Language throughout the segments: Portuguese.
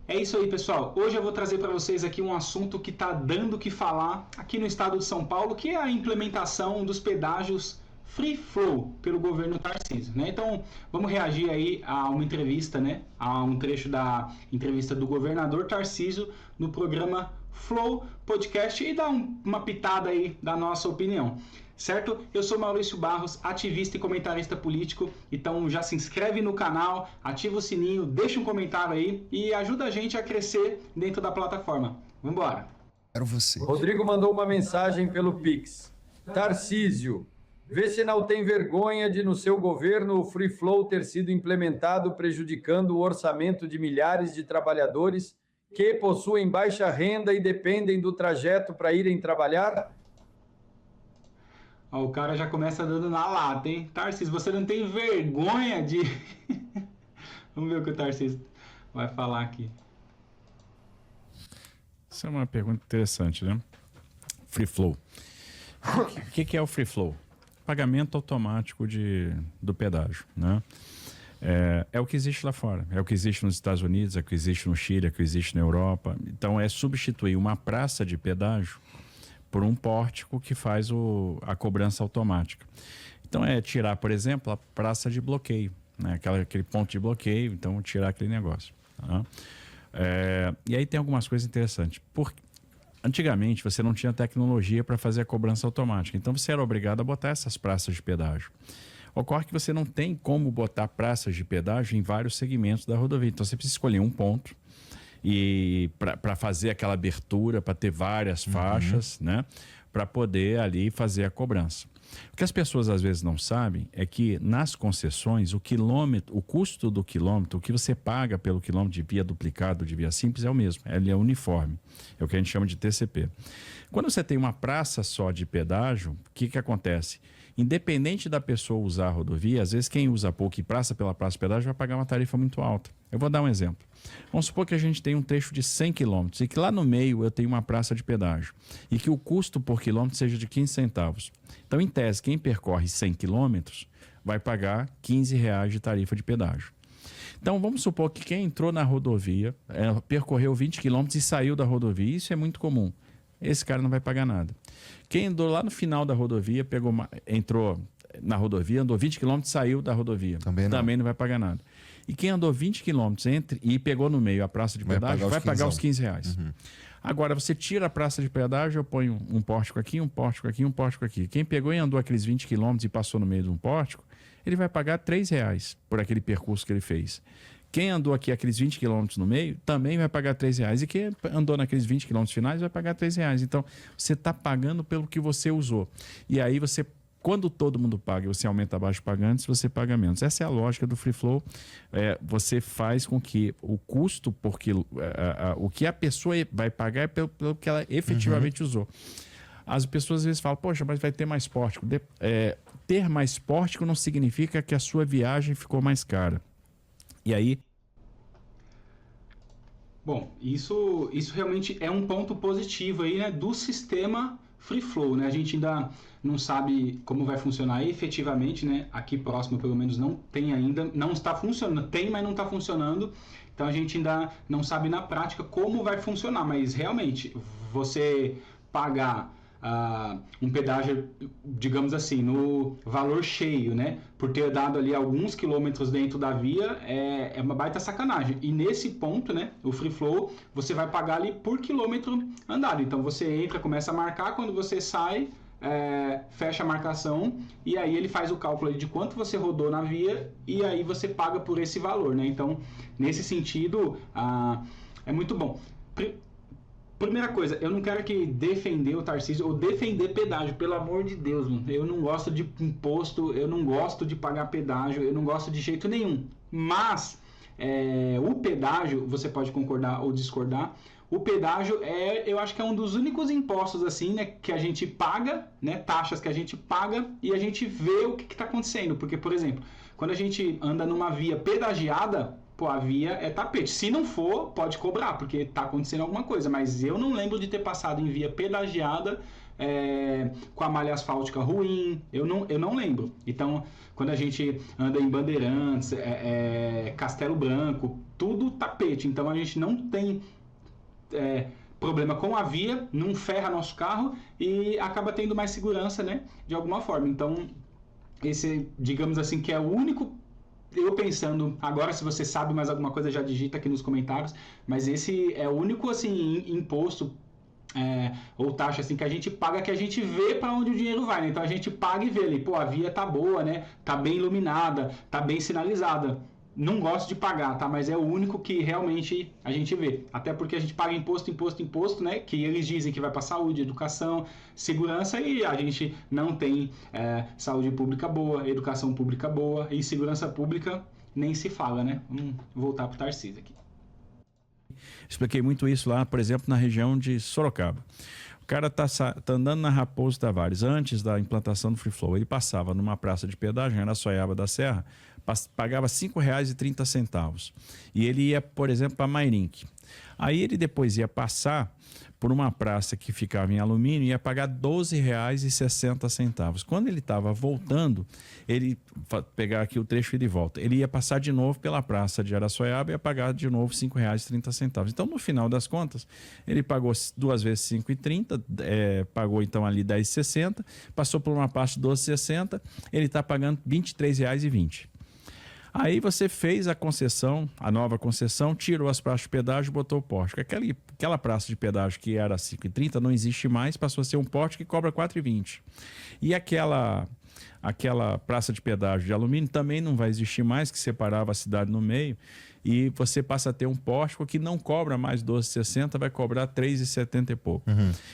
É isso aí, pessoal. Hoje eu vou trazer para vocês aqui um assunto que está dando o que falar aqui no estado de São Paulo, que é a implementação dos pedágios Free Flow pelo governo Tarcísio, né? Então, vamos reagir aí a uma entrevista, né? A um trecho da entrevista do governador Tarcísio no programa Flow Podcast e dar uma pitada aí da nossa opinião. Certo? Eu sou Maurício Barros, ativista e comentarista político, então já se inscreve no canal, ativa o sininho, deixa um comentário aí e ajuda a gente a crescer dentro da plataforma. Vambora! Quero você. Rodrigo mandou uma mensagem pelo Pix. Tarcísio, vê se não tem vergonha de no seu governo o Free Flow ter sido implementado prejudicando o orçamento de milhares de trabalhadores que possuem baixa renda e dependem do trajeto para irem trabalhar? Ó, o cara já começa dando na lata, hein? Tarcísio, você não tem vergonha de... Vamos ver o que o Tarcísio vai falar aqui. Essa é uma pergunta interessante, né? Free Flow. O que é o Free Flow? Pagamento automático do pedágio, né? É o que existe lá fora, é o que existe nos Estados Unidos, é o que existe no Chile, é o que existe na Europa. Então é substituir uma praça de pedágio por um pórtico que faz a cobrança automática. Então é tirar, por exemplo, a praça de bloqueio, né? Aquele ponto de bloqueio, então tirar aquele negócio. Tá? E aí tem algumas coisas interessantes. Antigamente você não tinha tecnologia para fazer a cobrança automática, então você era obrigado a botar essas praças de pedágio. Ocorre que você não tem como botar praças de pedágio em vários segmentos da rodovia, então você precisa escolher um ponto e para fazer aquela abertura, para ter várias faixas, né, para poder ali fazer a cobrança. O que as pessoas às vezes não sabem é que nas concessões o custo do quilômetro, o que você paga pelo quilômetro de via duplicado, de via simples é o mesmo, ele é uniforme, é o que a gente chama de TCP. Quando você tem uma praça só de pedágio, o que acontece? Independente da pessoa usar a rodovia, às vezes quem usa pouco e praça pela praça de pedágio vai pagar uma tarifa muito alta. Eu vou dar um exemplo. Vamos supor que a gente tem um trecho de 100 km e que lá no meio eu tenho uma praça de pedágio e que o custo por quilômetro seja de 15 centavos. Então, em tese, quem percorre 100 km vai pagar R$15 de tarifa de pedágio. Então, vamos supor que quem entrou na rodovia, percorreu 20 km e saiu da rodovia, isso é muito comum. Esse cara não vai pagar nada. Quem andou lá no final da rodovia, entrou na rodovia, andou 20 km e saiu da rodovia. Também não vai pagar nada. E quem andou 20 km e pegou no meio a praça de pedágio, vai pagar os R$15. Agora, você tira a praça de pedágio, eu ponho um pórtico aqui, um pórtico aqui, um pórtico aqui. Quem pegou e andou aqueles 20 km e passou no meio de um pórtico, ele vai pagar R$3 por aquele percurso que ele fez. Quem andou aqui aqueles 20 km no meio também vai pagar R$3. E quem andou naqueles 20 km finais vai pagar R$3. Então, você está pagando pelo que você usou. E aí quando todo mundo paga e você aumenta a baixa pagantes, você paga menos. Essa é a lógica do Free Flow. Você faz com que o custo por quilo, o que a pessoa vai pagar é pelo que ela efetivamente usou. As pessoas às vezes falam, poxa, mas vai ter mais pórtico. Ter mais pórtico não significa que a sua viagem ficou mais cara. E aí... Bom, isso realmente é um ponto positivo aí, né, do sistema Free Flow, né? A gente ainda não sabe como vai funcionar efetivamente, né? Aqui próximo, pelo menos, não tem ainda, não está funcionando, tem, mas não está funcionando. Então a gente ainda não sabe na prática como vai funcionar, mas realmente você pagar um pedágio, digamos assim, no valor cheio, né, por ter dado ali alguns quilômetros dentro da via, é uma baita sacanagem. E nesse ponto, né, o Free Flow, você vai pagar ali por quilômetro andado. Então você entra, começa a marcar, quando você sai, fecha a marcação e aí ele faz o cálculo ali de quanto você rodou na via e aí você paga por esse valor, né? Então, nesse sentido, é muito bom. Primeira coisa, eu não quero aqui defender o Tarcísio ou defender pedágio, pelo amor de Deus, mano. Eu não gosto de imposto, eu não gosto de pagar pedágio, eu não gosto de jeito nenhum. Mas o pedágio, você pode concordar ou discordar, o pedágio eu acho que é um dos únicos impostos assim, né, que a gente paga, né, taxas que a gente paga e a gente vê o que está acontecendo. Porque, por exemplo, quando a gente anda numa via pedagiada, pô, a via é tapete. Se não for, pode cobrar, porque tá acontecendo alguma coisa. Mas eu não lembro de ter passado em via pedagiada com a malha asfáltica ruim, eu não lembro. Então, quando a gente anda em Bandeirantes, Castelo Branco, tudo tapete, então a gente não tem problema com a via, não ferra nosso carro e acaba tendo mais segurança, né, de alguma forma. Então, esse, digamos assim, que é o único, eu pensando, agora se você sabe mais alguma coisa já digita aqui nos comentários, mas esse é o único, assim, imposto ou taxa, assim, que a gente paga, que a gente vê para onde o dinheiro vai, né? Então a gente paga e vê ali, pô, a via tá boa, né, tá bem iluminada, tá bem sinalizada. Não gosto de pagar, tá? Mas é o único que realmente a gente vê. Até porque a gente paga imposto, né? Que eles dizem que vai para saúde, educação, segurança, e a gente não tem saúde pública boa, educação pública boa, e segurança pública nem se fala, né? Vamos voltar para o Tarcísio aqui. Expliquei muito isso lá, por exemplo, na região de Sorocaba. O cara tá andando na Raposo Tavares, antes da implantação do Free Flow. Ele passava numa praça de pedágio, em Araçoiaba da Serra, pagava R$ 5,30. E ele ia, por exemplo, para Mairink. Aí ele depois ia passar por uma praça que ficava em alumínio e ia pagar R$ 12,60. Quando ele estava voltando, ele pegar aqui o trecho de volta, ele ia passar de novo pela praça de Araçoiaba e ia pagar de novo R$ 5,30. Então, no final das contas, ele pagou 2 vezes R$ 5,30, pagou então ali R$ 10,60, passou por uma parte de R$ 12,60, ele está pagando R$ 23,20. Aí você fez a concessão, a nova concessão, tirou as praças de pedágio e botou o pórtico. Aquela praça de pedágio que era R$ 5,30 não existe mais, passou a ser um pórtico que cobra R$ 4,20. E aquela praça de pedágio de alumínio também não vai existir mais, que separava a cidade no meio, e você passa a ter um pórtico que não cobra mais R$ 12,60, vai cobrar R$ 3,70 e pouco.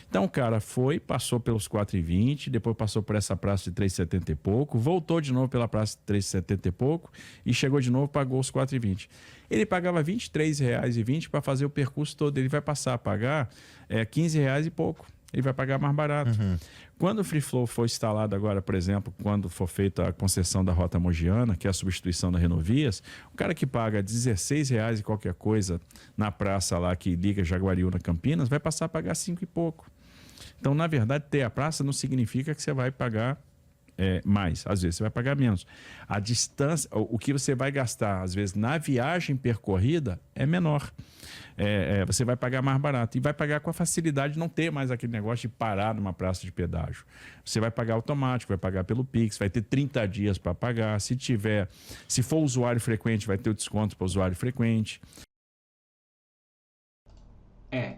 Então o cara passou pelos R$ 4,20, depois passou por essa praça de R$ 3,70 e pouco, voltou de novo pela praça de R$ 3,70 e pouco e chegou de novo, pagou os R$ 4,20. Ele pagava R$ 23,20 para fazer o percurso todo, ele vai passar a pagar R$ 15,00 e pouco. Ele vai pagar mais barato. Quando o Free Flow for instalado agora, por exemplo, quando for feita a concessão da Rota Mogiana, que é a substituição da Renovias, o cara que paga R$16 e qualquer coisa na praça lá que liga Jaguariúna Campinas, vai passar a pagar 5 e pouco. Então, na verdade, ter a praça não significa que você vai pagar mais. Às vezes você vai pagar menos. A distância, o que você vai gastar, às vezes, na viagem percorrida é menor. Você vai pagar mais barato e vai pagar com a facilidade de não ter mais aquele negócio de parar numa praça de pedágio. Você vai pagar automático, vai pagar pelo Pix, vai ter 30 dias para pagar. Se for usuário frequente, vai ter o desconto para usuário frequente.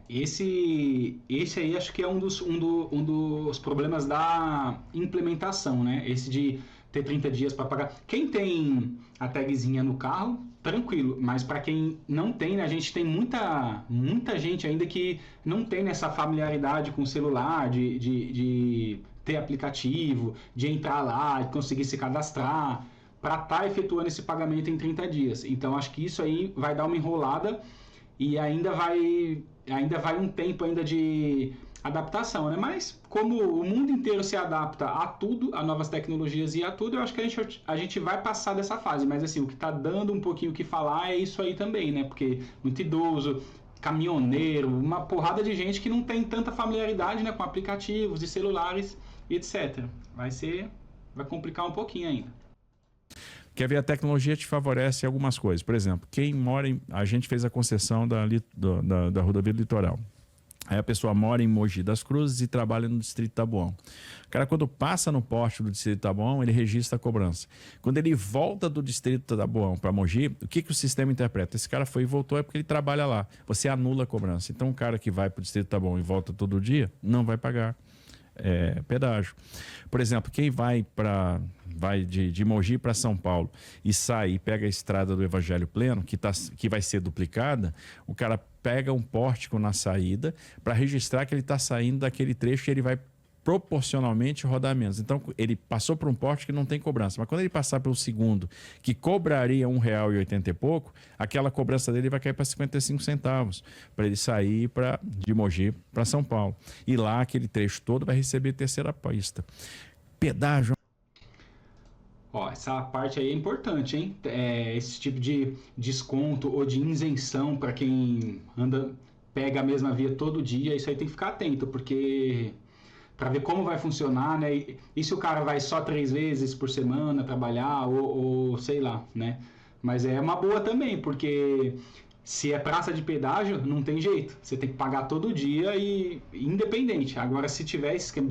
Esse aí acho que é um dos problemas da implementação, né? Esse de ter 30 dias para pagar. Quem tem a tagzinha no carro, tranquilo, mas para quem não tem, né, a gente tem muita gente ainda que não tem essa familiaridade com o celular, de ter aplicativo, de entrar lá, de conseguir se cadastrar, para estar efetuando esse pagamento em 30 dias. Então acho que isso aí vai dar uma enrolada e ainda vai um tempo ainda de adaptação, né? Mas como o mundo inteiro se adapta a tudo, a novas tecnologias e a tudo, eu acho que a gente vai passar dessa fase. Mas assim, o que está dando um pouquinho o que falar é isso aí também, né? Porque muito idoso, caminhoneiro, uma porrada de gente que não tem tanta familiaridade, né, com aplicativos e celulares e etc. Vai complicar um pouquinho ainda. Quer ver, a tecnologia te favorece algumas coisas. Por exemplo, quem mora a gente fez a concessão da rodovia do Litoral. Aí a pessoa mora em Mogi das Cruzes e trabalha no Distrito Taboão. O cara, quando passa no poste do Distrito Taboão, ele registra a cobrança. Quando ele volta do Distrito Taboão para Mogi, o que o sistema interpreta? Esse cara foi e voltou é porque ele trabalha lá. Você anula a cobrança. Então, o cara que vai para o Distrito Taboão e volta todo dia, não vai pagar pedágio. Por exemplo, quem vai de Mogi para São Paulo e sai e pega a estrada do Evangelho Pleno, que vai ser duplicada, o cara pega um pórtico na saída para registrar que ele está saindo daquele trecho e ele vai proporcionalmente rodar menos. Então, ele passou por um pórtico que não tem cobrança, mas quando ele passar pelo segundo, que cobraria R$1,80 e pouco, aquela cobrança dele vai cair para 55 centavos, para ele sair de Mogi para São Paulo. E lá, aquele trecho todo vai receber terceira pista. Pedágio. Essa parte aí é importante, hein? Esse tipo de desconto ou de isenção para quem pega a mesma via todo dia, isso aí tem que ficar atento, porque para ver como vai funcionar, né? E se o cara vai só 3 vezes por semana trabalhar, ou sei lá, né? Mas é uma boa também, porque se é praça de pedágio, não tem jeito. Você tem que pagar todo dia e independente. Agora, se tiver esse esquema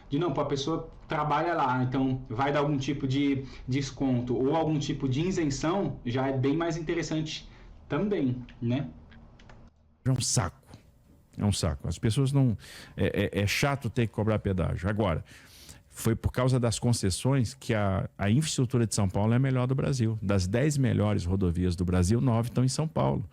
de não, a pessoa trabalha lá, então vai dar algum tipo de desconto ou algum tipo de isenção, já é bem mais interessante também, né? É um saco. É um saco. As pessoas não... É chato ter que cobrar pedágio. Agora, foi por causa das concessões que a infraestrutura de São Paulo é a melhor do Brasil. Das 10 melhores rodovias do Brasil, 9 estão em São Paulo.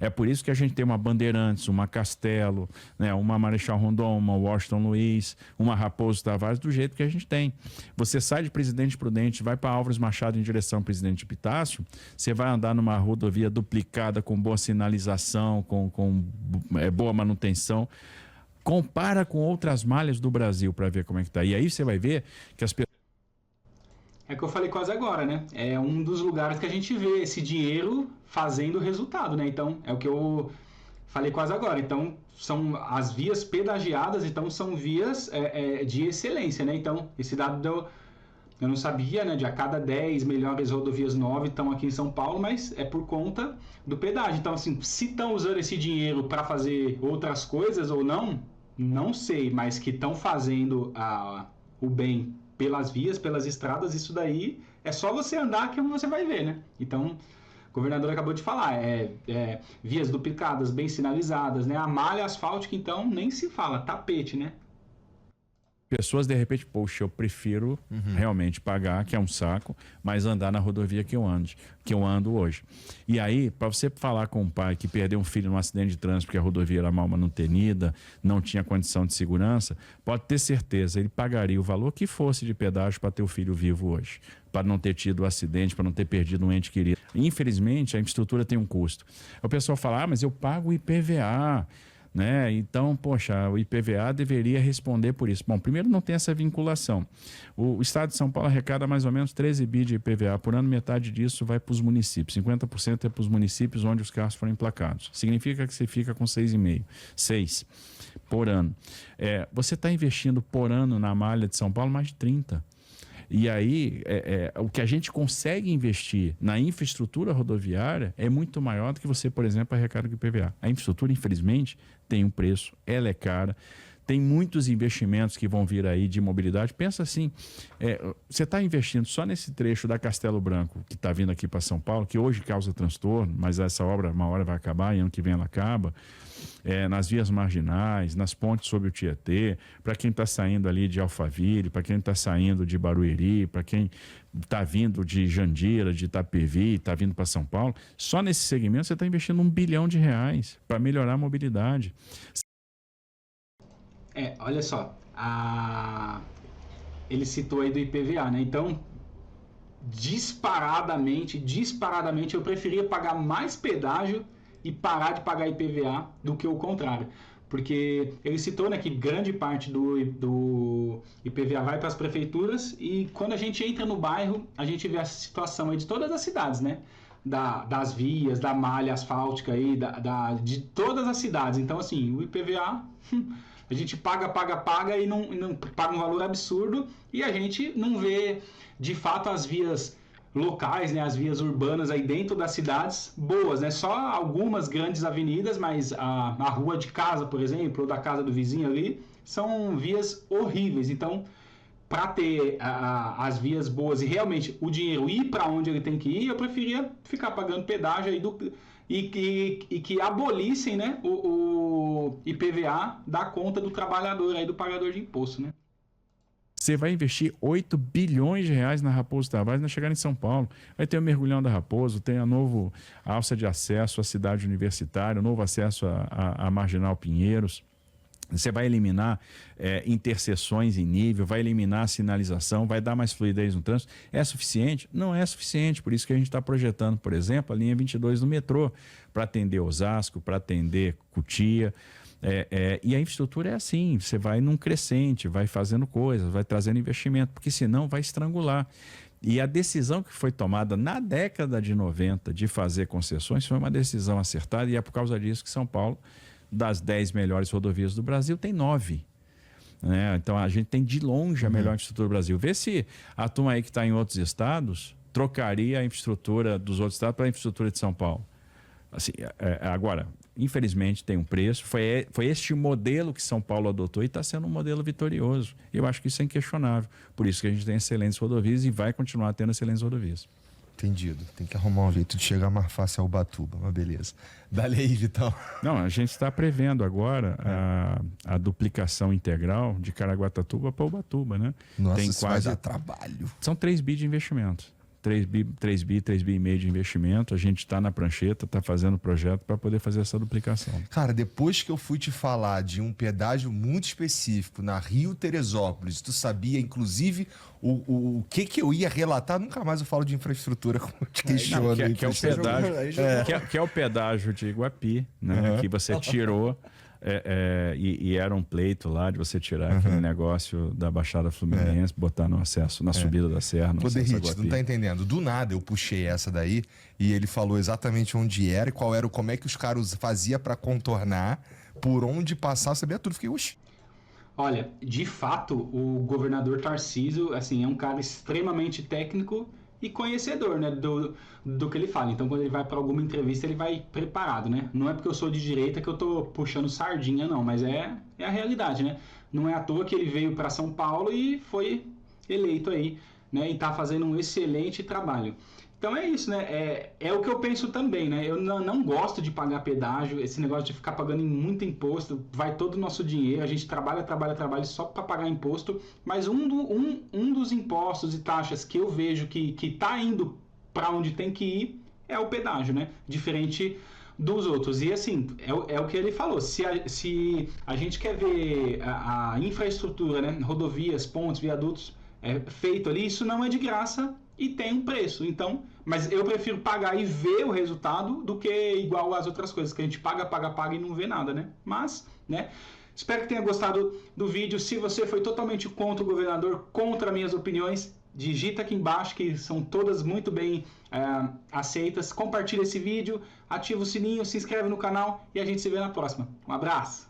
É por isso que a gente tem uma Bandeirantes, uma Castelo, né, uma Marechal Rondon, uma Washington Luiz, uma Raposo Tavares, do jeito que a gente tem. Você sai de Presidente Prudente, vai para Álvares Machado em direção ao Presidente Epitácio, você vai andar numa rodovia duplicada, com boa sinalização, com boa manutenção. Compara com outras malhas do Brasil para ver como é que está. E aí você vai ver que as pessoas... É o que eu falei quase agora, né? É um dos lugares que a gente vê esse dinheiro fazendo resultado, né? Então, é o que eu falei quase agora. Então, são as vias pedagiadas, então são vias de excelência, né? Então, esse dado eu não sabia, né? De a cada 10 melhores rodovias 9 estão aqui em São Paulo, mas é por conta do pedágio. Então, assim, se estão usando esse dinheiro para fazer outras coisas ou não, não sei, mas que estão fazendo o bem pelas vias, pelas estradas, isso daí é só você andar que você vai ver, né? Então, o governador acabou de falar, vias duplicadas, bem sinalizadas, né? A malha asfáltica, então, nem se fala, tapete, né? Pessoas, de repente, poxa, eu prefiro realmente pagar, que é um saco, mas andar na rodovia que eu ando hoje. E aí, para você falar com um pai que perdeu um filho num acidente de trânsito porque a rodovia era mal manutenida, não tinha condição de segurança, pode ter certeza, ele pagaria o valor que fosse de pedágio para ter o filho vivo hoje, para não ter tido o acidente, para não ter perdido um ente querido. Infelizmente, a infraestrutura tem um custo. O pessoal fala, mas eu pago o IPVA. Né? Então, poxa, o IPVA deveria responder por isso. Bom, primeiro não tem essa vinculação. O Estado de São Paulo arrecada mais ou menos 13 bi de IPVA por ano, metade disso vai para os municípios. 50% é para os municípios onde os carros foram emplacados. Significa que você fica com 6,5, 6 por ano. Você está investindo por ano na malha de São Paulo mais de 30. E aí, o que a gente consegue investir na infraestrutura rodoviária é muito maior do que você, por exemplo, arrecada com o IPVA. A infraestrutura, infelizmente, tem um preço, ela é cara, tem muitos investimentos que vão vir aí de mobilidade. Pensa assim, você está investindo só nesse trecho da Castelo Branco, que está vindo aqui para São Paulo, que hoje causa transtorno, mas essa obra uma hora vai acabar e ano que vem ela acaba. Nas vias marginais, nas pontes sobre o Tietê, para quem está saindo ali de Alphaville, para quem está saindo de Barueri, para quem está vindo de Jandira, de Itapevi, está vindo para São Paulo, só nesse segmento você está investindo R$1 bilhão para melhorar a mobilidade. Olha só, ele citou aí do IPVA, né? Então, disparadamente, eu preferia pagar mais pedágio e parar de pagar IPVA do que o contrário. Porque ele citou, né, que grande parte do IPVA vai para as prefeituras e quando a gente entra no bairro, a gente vê a situação aí de todas as cidades, né? Das vias, da malha asfáltica aí, de todas as cidades. Então, assim, o IPVA... A gente paga e não paga um valor absurdo e a gente não vê, de fato, as vias locais, né, as vias urbanas aí dentro das cidades boas, né? Só algumas grandes avenidas, mas a rua de casa, por exemplo, ou da casa do vizinho ali, são vias horríveis. Então, para ter as vias boas e realmente o dinheiro ir para onde ele tem que ir, eu preferia ficar pagando pedágio aí e que abolissem, né, o IPVA da conta do trabalhador, aí, do pagador de imposto, né? Você vai investir R$8 bilhões na Raposo Tavares na chegar em São Paulo. Vai ter o Mergulhão da Raposo, tem a alça de acesso à cidade universitária, o novo acesso à Marginal Pinheiros. Você vai eliminar interseções em nível, vai eliminar a sinalização, vai dar mais fluidez no trânsito. É suficiente? Não é suficiente. Por isso que a gente está projetando, por exemplo, a linha 22 do metrô, para atender Osasco, para atender Cotia. E a infraestrutura é assim, você vai num crescente, vai fazendo coisas, vai trazendo investimento, porque senão vai estrangular. E a decisão que foi tomada na década de 90 de fazer concessões foi uma decisão acertada e é por causa disso que São Paulo, das 10 melhores rodovias do Brasil, tem 9. né? Então a gente tem de longe a melhor infraestrutura do Brasil. Vê se a turma aí que está em outros estados trocaria a infraestrutura dos outros estados para a infraestrutura de São Paulo. Assim, agora, infelizmente tem um preço. Foi este modelo que São Paulo adotou e está sendo um modelo vitorioso. Eu acho que isso é inquestionável. Por isso que a gente tem excelentes rodovias e vai continuar tendo excelentes rodovias. Entendido. Tem que arrumar um jeito de chegar mais fácil a Ubatuba, mas beleza. Dá-lhe aí, Vitão. Não, a gente está prevendo agora a duplicação integral de Caraguatatuba para Ubatuba, né? Nossa, tem isso vai dar trabalho. São 3 bi de investimento. 3 bi e meio de investimento. A gente está na prancheta, está fazendo o projeto para poder fazer essa duplicação. Cara, depois que eu fui te falar de um pedágio muito específico na Rio-Teresópolis, tu sabia, inclusive, o que eu ia relatar? Nunca mais eu falo de infraestrutura como eu te questiono. Que é o pedágio, que é o pedágio de Iguapi, né? Que você tirou... E era um pleito lá de você tirar aquele negócio da Baixada Fluminense, botar no acesso, na subida da serra. Pô, Derrite, não tá entendendo. Do nada eu puxei essa daí e ele falou exatamente onde era e como é que os caras faziam para contornar, por onde passar, eu sabia tudo. Fiquei, oxi. Olha, de fato, o governador Tarcísio, assim, é um cara extremamente técnico e conhecedor, né, do que ele fala. Então, quando ele vai para alguma entrevista, ele vai preparado, né? Não é porque eu sou de direita que eu tô puxando sardinha, não, mas é a realidade, né? Não é à toa que ele veio para São Paulo e foi eleito aí, né? E tá fazendo um excelente trabalho. Então é isso, né? É o que eu penso também, né? Eu não gosto de pagar pedágio, esse negócio de ficar pagando muito imposto, vai todo o nosso dinheiro, a gente trabalha só para pagar imposto, mas um dos impostos e taxas que eu vejo que tá indo para onde tem que ir é o pedágio, né? Diferente dos outros. E assim, é o que ele falou, se a gente quer ver a infraestrutura, né? Rodovias, pontes, viadutos, feito ali, isso não é de graça e tem um preço. Então, mas eu prefiro pagar e ver o resultado do que igual às outras coisas, que a gente paga e não vê nada, né? Mas, né? Espero que tenha gostado do vídeo. Se você foi totalmente contra o governador, contra minhas opiniões, digita aqui embaixo, que são todas muito bem aceitas. Compartilha esse vídeo, ativa o sininho, se inscreve no canal e a gente se vê na próxima. Um abraço!